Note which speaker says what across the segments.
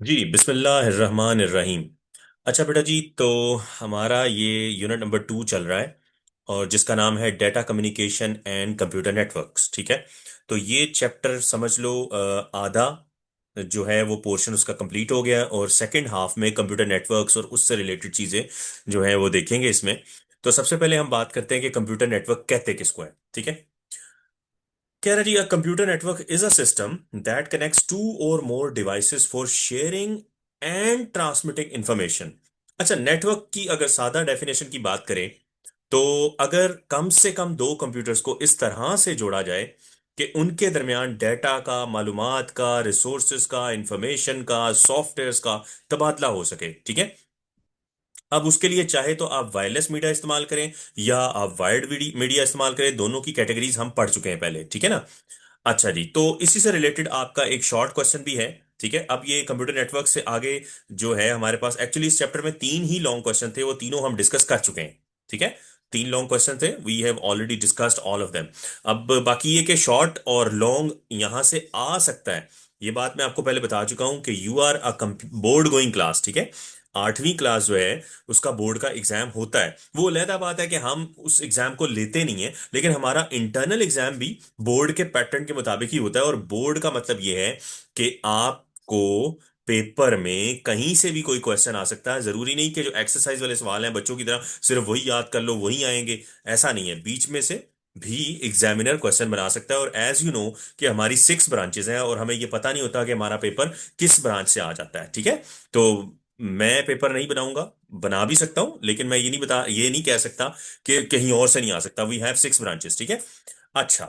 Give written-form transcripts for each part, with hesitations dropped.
Speaker 1: जी बिस्मिल्लाहिर्रहमानिर्रहीम। अच्छा बेटा जी, तो हमारा ये यूनिट नंबर 2 चल रहा है और जिसका नाम है data communication and computer networks. ठीक है, तो ये चैप्टर समझ लो आधा जो है वो पोर्शन उसका कंप्लीट हो गया है और सेकंड हाफ में कंप्यूटर नेटवर्क्स और उससे रिलेटेड चीजें जो है वो देखेंगे इसमें। तो सबसे पहले हम बात करते हैं कि कंप्यूटर नेटवर्क कहते किसको है। ठीक है, कह रहा जी, a computer network is a system that connects two or more devices for sharing and transmitting information. अच्छा, नेटवर्क की अगर सादा डेफिनेशन की बात करें तो अगर कम से कम दो कंप्यूटर्स को इस तरह से जोड़ा जाए कि उनके दरमियान डेटा का, मालूमात का, रिसोर्सेज का, इंफॉर्मेशन का, सॉफ्टवेयर्स का तबादला हो सके। ठीक है, अब उसके लिए चाहे तो आप वायरलेस मीडिया इस्तेमाल करें या आप वायर्ड मीडिया इस्तेमाल करें, दोनों की कैटेगरीज हम पढ़ चुके हैं पहले। ठीक है ना। अच्छा जी, तो इसी से रिलेटेड आपका एक शॉर्ट क्वेश्चन भी है। ठीक है, अब ये कंप्यूटर नेटवर्क से आगे जो है हमारे पास एक्चुअली इस चैप्टर में तीन ही लॉन्ग क्वेश्चन थे, वो तीनों हम डिस्कस कर चुके हैं। ठीक है, तीन लॉन्ग क्वेश्चन थे, we have already discussed all of them. अब बाकी ये कि शॉर्ट और लॉन्ग यहां से आ सकता है, ये बात मैं आपको पहले बता चुका हूं कि you are a board going class. ठीक है, आठवीं क्लास जो है उसका बोर्ड का एग्जाम होता है, वो अलहदा बात है कि हम उस एग्जाम को लेते नहीं है, लेकिन हमारा इंटरनल एग्जाम भी बोर्ड के पैटर्न के मुताबिक ही होता है। और बोर्ड का मतलब यह है कि आपको पेपर में कहीं से भी कोई क्वेश्चन आ सकता है। जरूरी नहीं कि जो एक्सरसाइज वाले सवाल हैं बच्चों की तरह सिर्फ वही याद कर लो वही आएंगे, ऐसा नहीं है। बीच में से भी एग्जामिनर क्वेश्चन बना सकता है। और एज यू नो कि हमारी 6 ब्रांचेस हैं और हमें ये पता नहीं होता कि हमारा पेपर किस ब्रांच से आ जाता है। ठीक है, तो मैं पेपर नहीं बनाऊंगा, बना भी सकता हूं, लेकिन मैं ये नहीं कह सकता कि कहीं और से नहीं आ सकता। We have 6 branches. ठीक है, अच्छा,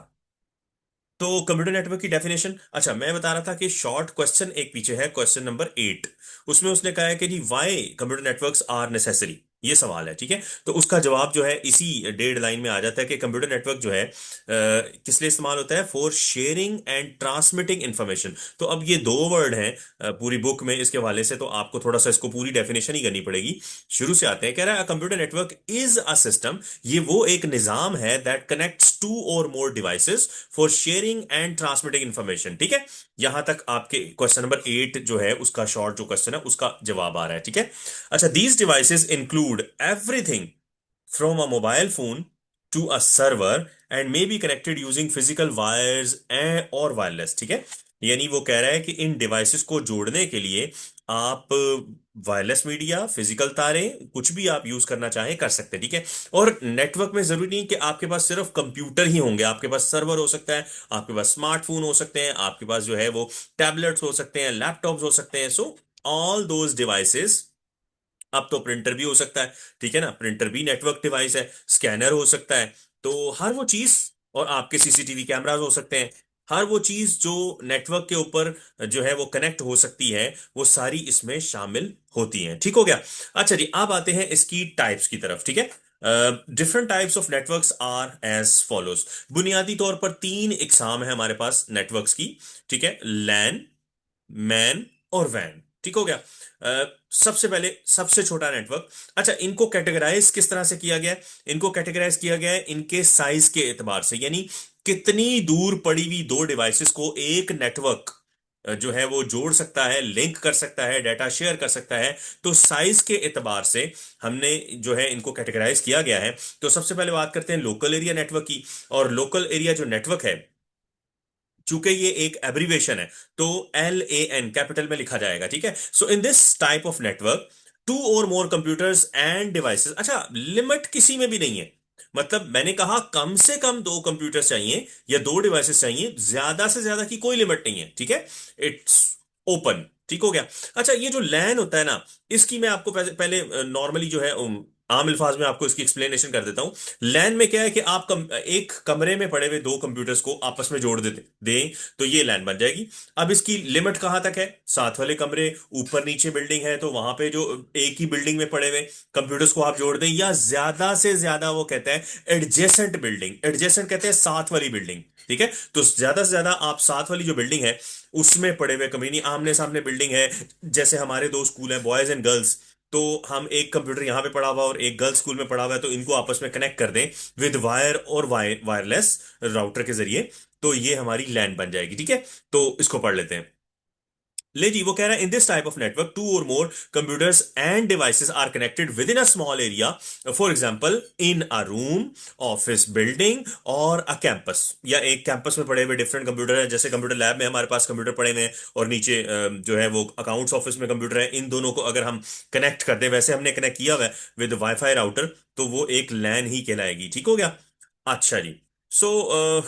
Speaker 1: तो कंप्यूटर नेटवर्क की डेफिनेशन, अच्छा मैं बता रहा था कि शॉर्ट क्वेश्चन एक पीछे है, क्वेश्चन नंबर 8। उसमें उसने कहा है कि जी why computer networks are necessary, ये सवाल है। ठीक है, तो उसका जवाब जो है इसी डेढ़ लाइन में आ जाता है कि कंप्यूटर नेटवर्क जो है किस लिए इस्तेमाल होता है, for sharing and transmitting information. तो अब ये दो वर्ड हैं पूरी बुक में इसके हवाले से, तो आपको थोड़ा सा इसको पूरी डेफिनेशन ही करनी पड़ेगी। शुरू से आते हैं, कह रहा है computer network is a system, ये वो एक निजाम है that connects two or more devices for sharing and transmitting information. ठीक है, यहां तक आपके क्वेश्चन नंबर 8 जो है उसका शॉर्ट जो क्वेश्चन है उसका जवाब आ रहा है। ठीक है, अच्छा, these devices include everything from a mobile phone to a server and may be connected using physical wires and और वायरलेस। ठीक है, यानी वो कह रहा है कि इन डिवाइसेस को जोड़ने के लिए आप वायरलेस मीडिया, फिजिकल तारे, कुछ भी आप यूज करना चाहें कर सकते हैं। ठीक है, और नेटवर्क में जरूरी नहीं कि आपके पास सिर्फ कंप्यूटर ही होंगे, आपके पास सर्वर हो सकता है, आपके पास स्मार्टफोन हो सकते हैं, आपके पास जो है वो टैबलेट्स हो सकते हैं, लैपटॉप्स हो सकते हैं। सो ऑल दोज डिवाइसेस, अब तो प्रिंटर भी हो सकता है। ठीक है ना, प्रिंटर भी नेटवर्क डिवाइस है, स्कैनर हो सकता है। तो हर वो चीज, और आपके सीसीटीवी कैमरास हो सकते हैं, हर वो चीज जो नेटवर्क के ऊपर जो है वो कनेक्ट हो सकती है, वो सारी इसमें शामिल होती हैं। ठीक हो गया। अच्छा जी, अब आते हैं इसकी टाइप्स की तरफ। ठीक है, different types of networks are as follows. बुनियादी तौर पर तीन इकसाम है हमारे पास नेटवर्क्स की। ठीक है, लैन, मैन और वैन। ठीक हो गया। सबसे पहले सबसे छोटा नेटवर्क। अच्छा, इनको कैटेगराइज किस तरह से किया गया है, इनको कैटेगराइज किया गया है इनके साइज के एतबार से, यानी कितनी दूर पड़ी हुई दो डिवाइसेस को एक नेटवर्क जो है वो जोड़ सकता है, लिंक कर सकता है, डाटा शेयर कर सकता है। तो साइज के एतबार से हमने जो है इनको कैटेगराइज किया गया है। तो सबसे पहले बात करते हैं लोकल एरिया नेटवर्क की। और लोकल एरिया जो नेटवर्क है, चूंकि ये एक एब्रीवेशन है, तो LAN कैपिटल में लिखा जाएगा। ठीक है, so in this type of network two or more computers and devices. अच्छा, लिमिट किसी में भी नहीं है, मतलब मैंने कहा कम से कम दो कंप्यूटर्स चाहिए या दो डिवाइसेस चाहिए, ज्यादा से ज्यादा की कोई लिमिट नहीं है। ठीक है, इट्स ओपन। ठीक हो गया। अच्छा, ये जो लैन होता है ना, इसकी मैं आपको पहले नॉर्मली जो है आम अल्फाज में आपको इसकी एक्सप्लेनेशन कर देता हूं। लैन में क्या है कि आप एक कमरे में पड़े हुए दो कंप्यूटर्स को आपस में जोड़ देते दें तो ये लैन बन जाएगी। अब इसकी लिमिट कहां तक है, साथ वाले कमरे, ऊपर नीचे बिल्डिंग है तो वहां पे जो एक ही बिल्डिंग में पड़े हुए कंप्यूटर्स को आप जोड़ दें, या ज्यादा से ज्यादा वो कहते हैं एडजेसेंट बिल्डिंग, एडजेसेंट कहते हैं साथ वाली बिल्डिंग। ठीक है, तो ज्यादा से ज्यादा आप साथ वाली जो बिल्डिंग है उसमें पड़े हुए कंपनी, आमने सामने बिल्डिंग है, जैसे हमारे दो स्कूल हैं बॉयज एंड गर्ल्स, तो हम एक कंप्यूटर यहां पे पड़ा हुआ और एक गर्ल्स स्कूल में पड़ा हुआ है, तो इनको आपस में कनेक्ट कर दें विद वायर और वायरलेस राउटर के जरिए, तो ये हमारी लैन बन जाएगी। ठीक है, तो इसको पढ़ लेते हैं। ले जी, वो कह रहा है in this type of network two or more computers and devices are connected with in a small area, for example in a room, office building or a campus. या एक कैंपस में पड़े हुए डिफरेंट कंप्यूटर है, जैसे computer lab में हमारे पास computer पड़े हुए हैं और नीचे जो है वो अकाउंट्स ऑफिस में कंप्यूटर है, इन दोनों को अगर हम कनेक्ट कर दें, वैसे हमने कनेक्ट किया हुआ है विद वाईफाई राउटर, तो वो एक लैन ही कहलाएगी। ठीक हो गया। अच्छा जी। सो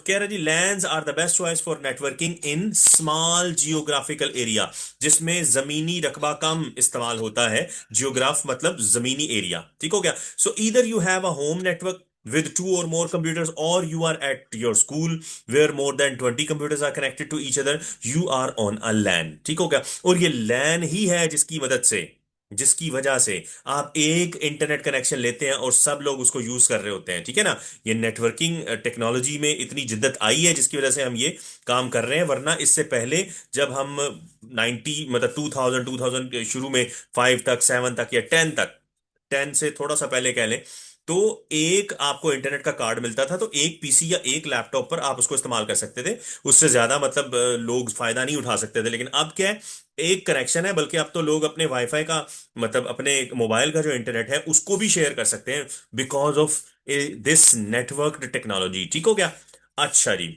Speaker 1: कह रहा जी, LANs are the best choice for networking in small geographical area, जिसमें जमीनी रकबा कम इस्तेमाल होता है। जियोग्राफ मतलब जमीनी एरिया। ठीक हो गया। सो either you have a home network with two or more computers, or you are at your school where more than 20 computers are connected to each other, you are on a LAN। ठीक हो गया। और ये LAN ही है जिसकी वजह से आप एक इंटरनेट कनेक्शन लेते हैं और सब लोग उसको यूज कर रहे होते हैं। ठीक है ना। ये नेटवर्किंग टेक्नोलॉजी में इतनी जिद्दत आई है जिसकी वजह से हम ये काम कर रहे हैं, वरना इससे पहले जब हम मतलब 2000 शुरू में 5 तक 7 तक या 10 तक, 10 से थोड़ा सा पहले कह लें, तो एक आपको इंटरनेट का कार्ड मिलता था, तो एक पीसी या एक लैपटॉप पर आप उसको इस्तेमाल कर सकते थे। उससे ज्यादा मतलब लोग फायदा नहीं उठा सकते थे। लेकिन अब क्या है, एक कनेक्शन है, बल्कि अब तो लोग अपने वाईफाई का मतलब अपने मोबाइल का जो इंटरनेट है उसको भी शेयर कर सकते हैं, बिकॉज ऑफ दिस नेटवर्क्ड टेक्नोलॉजी। ठीक हो गया। अच्छा जी।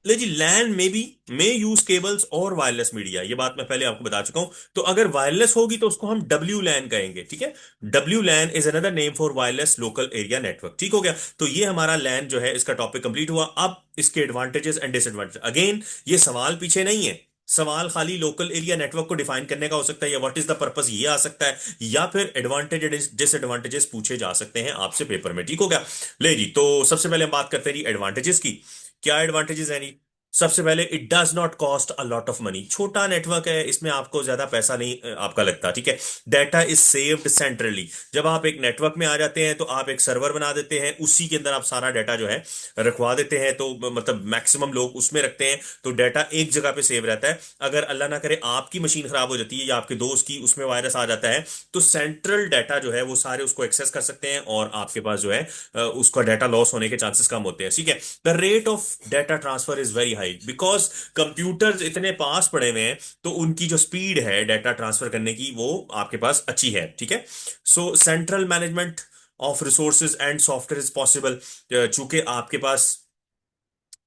Speaker 1: ले जी, लैन में भी मे यूज केबल्स और वायरलेस मीडिया, ये बात मैं पहले आपको बता चुका हूं। तो अगर वायरलेस होगी तो उसको हम डब्ल्यू लैन कहेंगे। ठीक है। W LAN is another name for wireless local area network. ठीक हो गया। तो ये हमारा लैन जो है, इसका टॉपिक कंप्लीट हुआ। अब इसके एडवांटेजेस एंड डिसएडवांटेज। अगेन, ये सवाल पीछे नहीं है, सवाल खाली लोकल एरिया नेटवर्क को डिफाइन करने का हो सकता है, या व्हाट इज द पर्पस ये आ सकता है, या फिर एडवांटेज डिसएडवांटेजेस पूछे जा सकते हैं आपसे पेपर में। ठीक हो गया। ले जी, तो सबसे पहले हम बात करते हैं जी एडवांटेजेस की। क्या एडवांटेजेस है? सबसे पहले, it does not cost a lot of money. छोटा नेटवर्क है, इसमें आपको ज्यादा पैसा नहीं आपका लगता। ठीक है। Data is saved centrally. जब आप एक नेटवर्क में आ जाते हैं तो आप एक सर्वर बना देते हैं, उसी के अंदर आप सारा डाटा जो है रखवा देते हैं। तो मतलब मैक्सिमम लोग उसमें रखते हैं, तो डाटा एक जगह पे सेव रहता है। अगर अल्लाह ना करे आपकी मशीन खराब हो जाती है या आपके दोस्त की, उसमें वायरस आ जाता है, तो सेंट्रल डाटा जो है वो सारे उसको एक्सेस कर सकते हैं और आपके पास जो है उसका डाटा लॉस होने के चांसेस कम होते हैं। ठीक है। The rate of data transfer is very high, because computers इतने पास पड़े हुए हैं, तो उनकी जो स्पीड है डाटा ट्रांसफर करने की वो आपके पास अच्छी है। ठीक है। सो central management of resources and software is possible. चूंकि आपके पास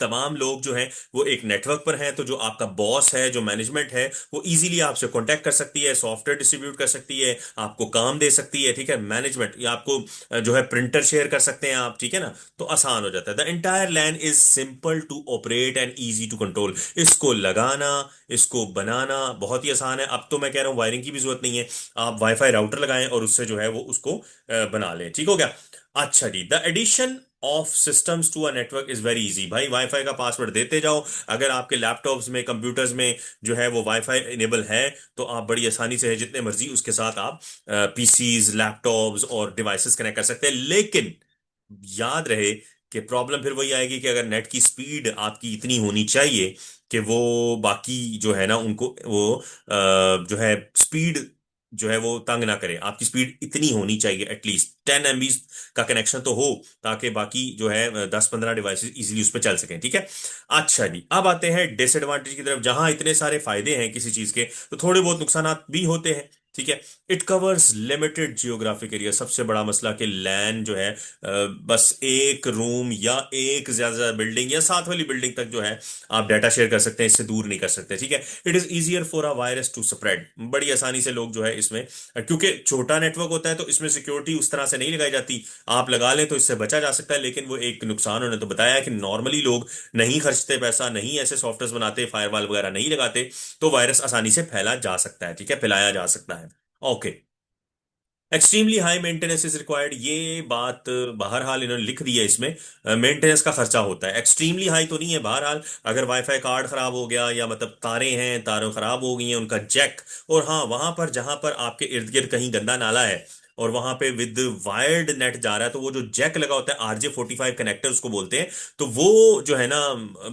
Speaker 1: तमाम लोग जो हैं वो एक नेटवर्क पर हैं, तो जो आपका बॉस है, जो मैनेजमेंट है, वो इजीली आपसे कांटेक्ट कर सकती है, सॉफ्टवेयर डिस्ट्रीब्यूट कर सकती है, आपको काम दे सकती है। ठीक है। मैनेजमेंट या आपको जो है प्रिंटर शेयर कर सकते हैं आप। ठीक है ना। तो आसान हो जाता है। The entire LAN is simple to operate and easy to control. इसको लगाना, इसको बनाना बहुत ही आसान है। अब तो मैं कह रहा हूँ वायरिंग की भी जरूरत नहीं है, आप वाईफाई राउटर लगाएं और उससे जो है वो उसको बना लें। ठीक हो गया। अच्छा जी। The addition of systems to a network is very easy. भाई वाईफाई का पासवर्ड देते जाओ। अगर आपके लैपटॉप्स में, कंप्यूटर्स में जो है वो वाईफाई इनेबल है, तो आप बड़ी आसानी से जितने मर्जी उसके साथ आप पीसीज, लैपटॉप्स और डिवाइसेस कनेक्ट कर सकते हैं। लेकिन याद रहे कि प्रॉब्लम फिर वही आएगी कि अगर नेट की स्पीड आपकी इतनी होनी चाहिए कि वो बाकी जो है ना उनको वो जो है स्पीड जो है वो तंग ना करे। आपकी स्पीड इतनी होनी चाहिए, एटलीस्ट 10 MB का कनेक्शन तो हो, ताकि बाकी जो है 10-15 डिवाइसेस इजीली उस पर चल सकें। ठीक है। अच्छा जी, अब आते हैं डिसएडवांटेज की तरफ। जहां इतने सारे फायदे हैं किसी चीज के, तो थोड़े बहुत नुकसान भी होते हैं। ठीक है। It covers limited geographic area. सबसे बड़ा मसला कि लैन जो है बस एक रूम या एक ज्यादा ज्यादा बिल्डिंग या साथ वाली बिल्डिंग तक जो है आप डाटा शेयर कर सकते हैं, इससे दूर नहीं कर सकते। ठीक है। It is easier for a virus to spread. बड़ी आसानी से लोग जो है इसमें, क्योंकि छोटा नेटवर्क होता है तो इसमें सिक्योरिटी उस तरह से नहीं लगाई जाती। आप लगा लें तो इससे बचा जा सकता है, लेकिन वो एक नुकसान उन्होंने तो बताया है कि नॉर्मली लोग नहीं खर्चते पैसा, नहीं ऐसे सॉफ्टवेयर बनाते, फायरवॉल वगैरह नहीं लगाते, तो वायरस आसानी से फैला जा सकता है। ठीक है। फैलाया जा सकता है। Okay. Extremely high maintenance is required. ये बात बहरहाल इन्होंने लिख दी है इसमें, मेंटेनेंस का खर्चा होता है। एक्सट्रीमली हाई तो नहीं है, बहरहाल अगर वाईफाई कार्ड खराब हो गया या मतलब तारे हैं, तारों खराब हो गई हैं, उनका जैक, और हाँ वहां पर जहां पर आपके इर्द गिर्द कहीं गंदा नाला है और वहां पे विद वायर्ड नेट जा रहा है, तो वो जो जैक लगा होता है, RJ45 कनेक्टर उसको बोलते हैं, तो वो जो है ना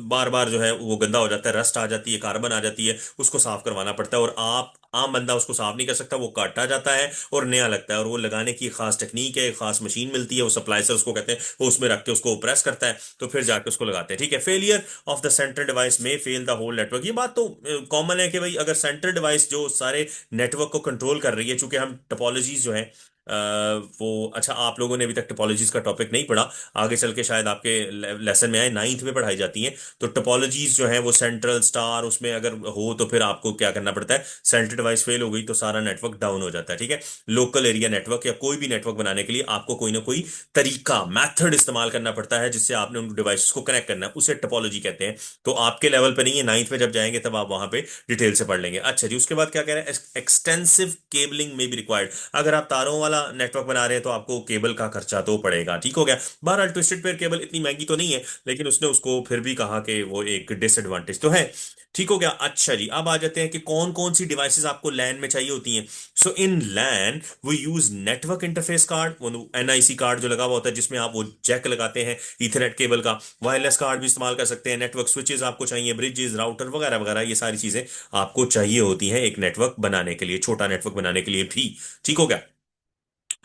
Speaker 1: बार बार जो है वो गंदा हो जाता है, रस्ट आ जाती है, कार्बन आ जाती है, उसको साफ करवाना पड़ता है। और आप आम बंदा उसको साफ नहीं कर सकता, वो काटा जाता है और नया लगता है, और वो लगाने की खास टेक्निक है, एक खास मशीन मिलती है, वो सप्लाइसर उसको कहते हैं, वो उसमें रख के उसको प्रेस करता है, तो फिर जाके उसको लगाते हैं। ठीक है, failure of the central device में फेल द होल नेटवर्क, ये बात तो कॉमन है कि भाई अगर सेंट्रल डिवाइस जो सारे नेटवर्क को कंट्रोल कर रही है, चूंकि हम टोपोलॉजीज जो है वो, अच्छा आप लोगों ने अभी तक टोपोलॉजीज का टॉपिक नहीं पढ़ा, आगे चल के शायद आपके लेसन में आए, नाइन्थ में पढ़ाई जाती है। तो टोपोलॉजीज जो है वो सेंट्रल स्टार उसमें अगर हो तो फिर आपको क्या करना पड़ता है, सेंट्रल डिवाइस फेल हो गई तो सारा नेटवर्क डाउन हो जाता है। ठीक है, लोकल एरिया नेटवर्क या कोई भी नेटवर्क बनाने के लिए आपको कोई ना कोई तरीका, मेथड इस्तेमाल करना पड़ता है जिससे आपने उन डिवाइसेस को कनेक्ट करना है, उसे टोपोलॉजी कहते हैं। तो आपके लेवल पे नहीं है, नाइन्थ में जब जाएंगे तब आप वहां पे डिटेल से पढ़ लेंगे। अच्छा जी, उसके बाद क्या कह रहे हैं, एक्सटेंसिव केबलिंग में भी रिक्वायर्ड, अगर आप तारों वाला नेटवर्क बना रहे हैं तो आपको केबल का खर्चा तो पड़ेगा। ठीक हो गया, बहरहाल ट्विस्टेड पेयर केबल इतनी महंगी तो नहीं है, लेकिन उसने उसको फिर भी कहा कि वो एक डिसएडवांटेज तो है। ठीक हो गया। अच्छा जी, अब आ जाते हैं कि कौन कौन सी डिवाइसेस आपको लैन में चाहिए होती हैं। सो इन लैन वो यूज नेटवर्क इंटरफेस कार्ड, वो एनआईसी कार्ड जो लगा हुआ होता है जिसमें आप वो जैक लगाते हैं ईथरनेट केबल का, वायरलेस कार्ड भी इस्तेमाल कर सकते हैं, नेटवर्क स्विचेस आपको चाहिए, ब्रिजेस, राउटर वगैरह वगैरह, ये सारी चीजें आपको चाहिए होती हैं एक नेटवर्क बनाने के लिए, छोटा नेटवर्क बनाने के लिए भी। ठीक हो गया।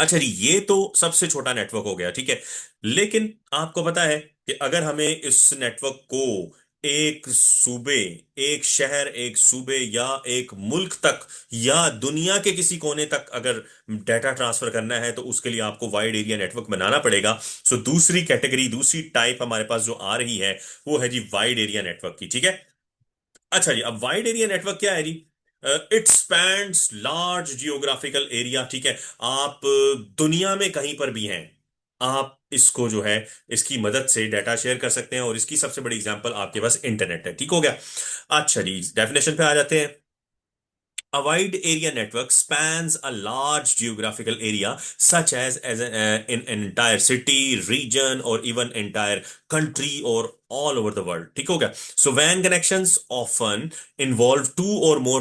Speaker 1: अच्छा जी, ये तो सबसे छोटा नेटवर्क हो गया। ठीक है, लेकिन आपको पता है कि अगर हमें इस नेटवर्क को एक सूबे, एक शहर, एक सूबे या एक मुल्क तक या दुनिया के किसी कोने तक अगर डाटा ट्रांसफर करना है तो उसके लिए आपको वाइड एरिया नेटवर्क बनाना पड़ेगा। सो दूसरी कैटेगरी, दूसरी टाइप हमारे पास जो आ रही है वो है जी वाइड एरिया नेटवर्क की। ठीक है, अच्छा जी, अब वाइड एरिया नेटवर्क क्या है जी, it spans large geographical area. ठीक है, आप दुनिया में कहीं पर भी हैं, आप इसको जो है इसकी मदद से डाटा शेयर कर सकते हैं, और इसकी सबसे बड़ी एग्जांपल आपके पास इंटरनेट है। ठीक हो गया। अच्छा जी, डेफिनेशन पे आ जाते हैं। A wide area network spans a large geographical area, such as in an entire city, region, or even entire country or all over the world. ठीक हो गया। So WAN connections often involve two or more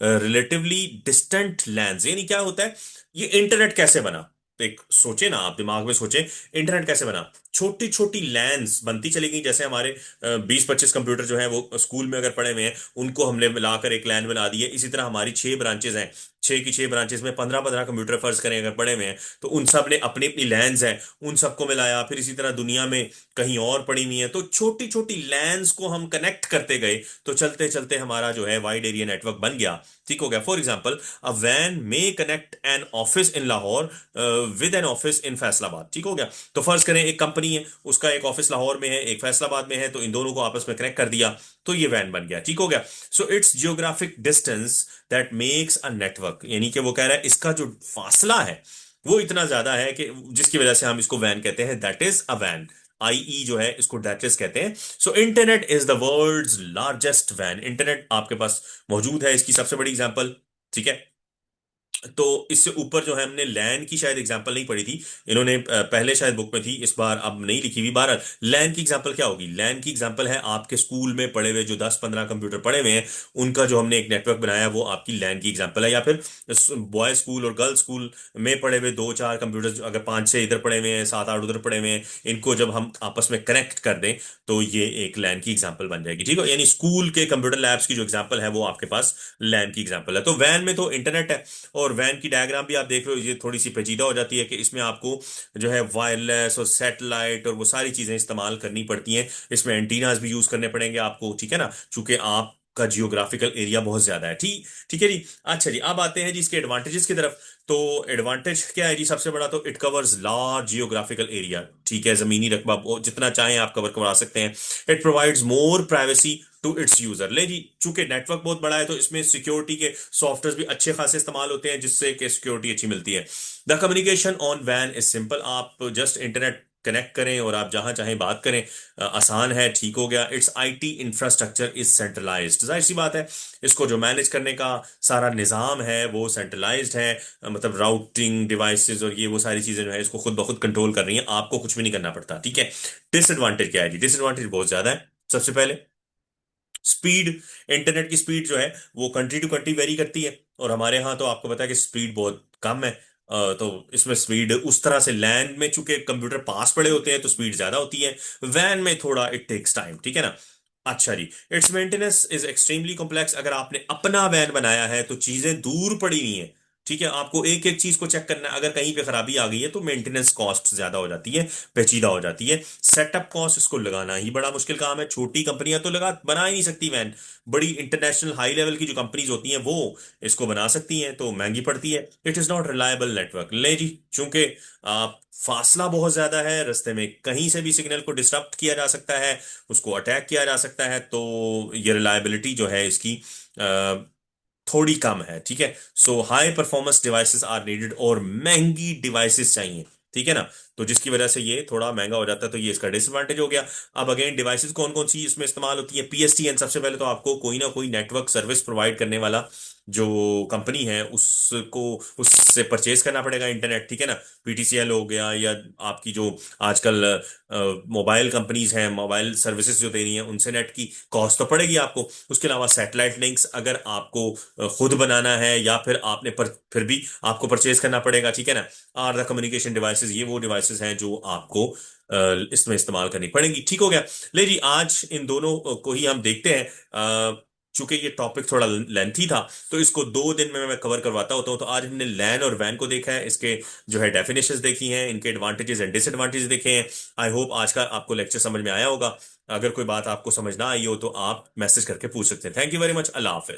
Speaker 1: relatively distant LANs। यानी क्या होता है, ये internet कैसे बना, एक सोचे ना आप, दिमाग में सोचे, इंटरनेट कैसे बना। छोटी छोटी लैंस बनती चली गई, जैसे हमारे 20-25 कंप्यूटर जो है वो स्कूल में अगर पढ़े हुए हैं, उनको हमने मिलाकर एक लैन बना दी है। इसी तरह हमारी 6 ब्रांचेज हैं, 6 की 6 ब्रांचेज में 15-15 कंप्यूटर फर्ज करें अगर पढ़े हुए हैं, तो उन सब ने अपनी अपनी लैंस हैं, उन सबको मिलाया, फिर इसी तरह दुनिया में कहीं और पड़ी हुई है, तो छोटी छोटी लैंस को हम कनेक्ट करते गए, तो चलते चलते हमारा जो है वाइड एरिया नेटवर्क बन गया। ठीक हो गया। फॉर एग्जाम्पल, अ वैन may connect an office in Lahore with an office in Faisalabad. ठीक हो गया। तो फर्ज करें एक कंपनी है, उसका एक ऑफिस लाहौर में है, एक फैसलाबाद में है, तो इन दोनों को आपस में कनेक्ट कर दिया, तो ये वैन बन गया। ठीक हो गया। So it's geographic distance that makes a network, यानी कि वो कह रहा है इसका जो फासला है वो इतना ज्यादा है कि जिसकी वजह से हम इसको वैन कहते हैं, दैट इज अ वैन। आईई जो है इसको दैट इज कहते हैं। So internet is the world's largest वैन, इंटरनेट आपके पास मौजूद है, इसकी सबसे बड़ी एग्जांपल। ठीक है, तो इससे ऊपर जो है हमने लैन की शायद एग्जांपल नहीं पढ़ी थी, इन्होंने पहले शायद बुक में थी, इस बार अब नहीं लिखी हुई। बहरहाल लैन की एग्जांपल क्या होगी, लैन की एग्जांपल है आपके स्कूल में पढ़े हुए जो 10-15 कंप्यूटर पड़े हुए हैं, उनका जो हमने एक नेटवर्क बनाया वो आपकी लैन की एग्जांपल है। या फिर बॉय स्कूल और गर्ल्स स्कूल में पढ़े हुए 2-4 कंप्यूटर, अगर 5-6 इधर पड़े हुए हैं, 7-8 उधर पड़े हुए हैं, इनको जब हम आपस में कनेक्ट कर दें तो ये एक लैन की एग्जांपल बन जाएगी। ठीक है, यानी स्कूल के कंप्यूटर लैब्स की जो एग्जांपल है वो आपके पास लैन की एग्जांपल है। तो वैन में तो इंटरनेट है, और वैन की डायग्राम भी आप देख रहे हो, ये थोड़ी सी पेचीदा हो जाती है कि इसमें आपको जो है वायरलेस और सैटेलाइट और वो सारी चीजें इस्तेमाल करनी पड़ती हैं, इसमें एंटीनास भी यूज करने पड़ेंगे आपको। ठीक है ना, चूंकि आप का जियोग्राफिकल एरिया बहुत ज्यादा है। ठीक ठीक है जी। अच्छा जी, अब आते हैं जी इसके एडवांटेजेस की तरफ। तो एडवांटेज क्या है जी, सबसे बड़ा तो it covers large geographical area. ठीक है, जमीनी रकबा जितना चाहें आप कवर करवा सकते हैं। It provides more privacy to its user. ले जी, चूंकि नेटवर्क बहुत बड़ा है तो इसमें सिक्योरिटी के सॉफ्टवेयर भी अच्छे खासे इस्तेमाल होते हैं, जिससे कि सिक्योरिटी अच्छी मिलती है। द कम्युनिकेशन ऑन वैन इज सिंपल, आप जस्ट इंटरनेट कनेक्ट करें और आप जहां चाहें बात करें, आसान है। ठीक हो गया। It's IT infrastructure is centralised, जाहिर सी बात है इसको जो मैनेज करने का सारा निज़ाम है वो सेंट्रलाइज्ड है, मतलब राउटिंग डिवाइसेस और ये वो सारी चीजें जो है इसको खुद ब खुद कंट्रोल कर रही हैं, आपको कुछ भी नहीं करना पड़ता। ठीक है। डिसएडवांटेज क्या है जी, डिसएडवांटेज बहुत ज्यादा है। सबसे पहले स्पीड, इंटरनेट की स्पीड जो है वो कंट्री टू कंट्री वेरी करती है, और हमारे यहाँ तो आपको पता है कि स्पीड बहुत कम है। तो इसमें स्पीड उस तरह से लैंड में चूंकि कंप्यूटर पास पड़े होते हैं तो स्पीड ज्यादा होती है, वैन में थोड़ा इट टेक्स टाइम। ठीक है ना। अच्छा जी। Its maintenance is extremely complex. अगर आपने अपना वैन बनाया है तो चीजें दूर पड़ी हुई हैं। ठीक है, आपको एक एक चीज को चेक करना है। अगर कहीं पे खराबी आ गई है तो मेंटेनेंस कॉस्ट ज्यादा हो जाती है, पेचीदा हो जाती है। सेटअप कॉस्ट, इसको लगाना ही बड़ा मुश्किल काम है। छोटी कंपनियां तो लगा बना ही नहीं सकती वैन। बड़ी इंटरनेशनल हाई लेवल की जो कंपनीज होती हैं वो इसको बना सकती हैं, तो महंगी पड़ती है। It is not reliable network. ले जी, चूंकि फासला बहुत ज्यादा है, रास्ते में कहीं से भी सिग्नल को डिस्टर्ब किया जा सकता है, उसको अटैक किया जा सकता है, तो ये रिलायबिलिटी जो है इसकी अ, थोड़ी कम है। ठीक है, so high performance devices are needed, और महंगी डिवाइसेस चाहिए। ठीक है ना, तो जिसकी वजह से ये थोड़ा महंगा हो जाता है, तो ये इसका डिसएडवांटेज हो गया। अब अगेन डिवाइसेस कौन कौन सी इसमें इस्तेमाल होती है? पीएसटीएन। सबसे पहले तो आपको कोई ना कोई नेटवर्क सर्विस प्रोवाइड करने वाला जो कंपनी है उसको उससे परचेज करना पड़ेगा इंटरनेट। ठीक है ना, पीटीसीएल हो गया, या आपकी जो आजकल मोबाइल कंपनीज हैं, मोबाइल सर्विसेज जो दे रही हैं, उनसे नेट की कॉस्ट तो पड़ेगी आपको। उसके अलावा सैटेलाइट लिंक्स अगर आपको खुद बनाना है, या फिर फिर भी आपको परचेज करना पड़ेगा। ठीक है ना, आर द कम्युनिकेशन डिवाइसेस, ये वो डिवाइसेस हैं जो आपको इसमें इस्तेमाल करनी पड़ेंगी। ठीक हो गया। ले जी, आज इन दोनों को ही हम देखते हैं। चूंकि ये टॉपिक थोड़ा लेंथी था, तो इसको 2 दिन में मैं कवर करवाता होता हूँ। तो आज हमने लैन और वैन को देखा है, इसके जो है डेफिनेशंस देखी हैं, इनके एडवांटेजेस एंड डिसएडवांटेजेस देखे हैं। आई होप आज का आपको लेक्चर समझ में आया होगा। अगर कोई बात आपको समझ ना आई हो तो आप मैसेज करके पूछ सकते हैं। Thank you very much. Allah Hafiz.